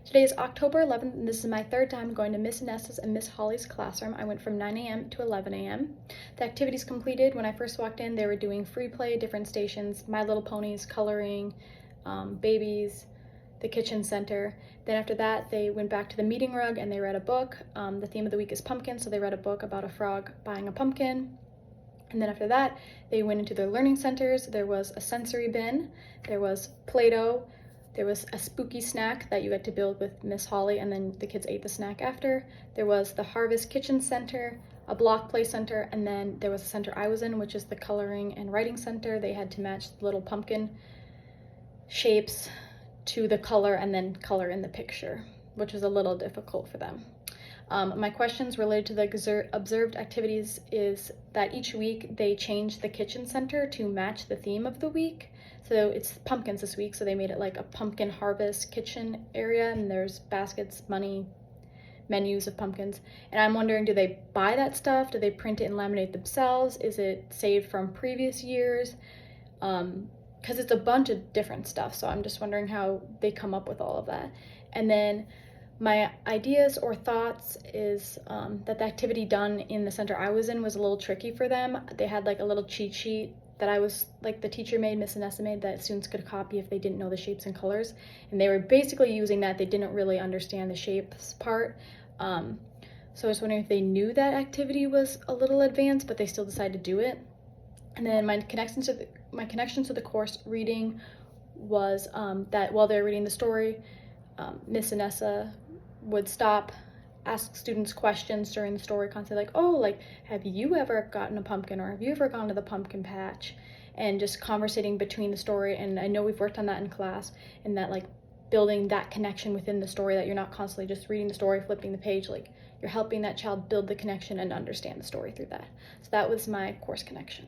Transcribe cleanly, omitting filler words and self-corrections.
Today is October 11th, and this is my third time going to Miss Nessa's and Miss Holly's classroom. I went from 9 a.m. to 11 a.m. The activities completed. When I first walked in, they were doing free play, different stations, My Little Ponies, coloring, babies, the kitchen center. Then after that, they went back to the meeting rug and they read a book. The theme of the week is pumpkin, so they read a book about a frog buying a pumpkin. And then after that, they went into their learning centers. There was a sensory bin, there was Play-Doh, there was a spooky snack that you had to build with Miss Holly, and then the kids ate the snack after. There was the Harvest Kitchen Center, a block play center, and then there was a center I was in, which is the coloring and writing center. They had to match the little pumpkin shapes to the color and then color in the picture, which was a little difficult for them. My questions related to the observed activities is that each week they changed the kitchen center to match the theme of the week. So it's pumpkins this week, so they made it like a pumpkin harvest kitchen area, and there's baskets, money, menus of pumpkins. And I'm wondering, do they buy that stuff? Do they print it and laminate themselves? Is it saved from previous years? Because it's a bunch of different stuff, so I'm just wondering how they come up with all of that. And then my ideas or thoughts is that the activity done in the center I was in was a little tricky for them. They had like a little cheat sheet that the teacher made, Miss Anessa made, that students could copy if they didn't know the shapes and colors. And they were basically using that. They didn't really understand the shapes part. So I was wondering if they knew that activity was a little advanced, but they still decided to do it. And then my connection to the course reading was that while they were reading the story, Miss Anessa would stop, ask students questions during the story, constantly like, oh, like, have you ever gotten a pumpkin, or have you ever gone to the pumpkin patch? And just conversating between the story. And I know we've worked on that in class, and that like building that connection within the story, that you're not constantly just reading the story, flipping the page, like you're helping that child build the connection and understand the story through that. So that was my course connection.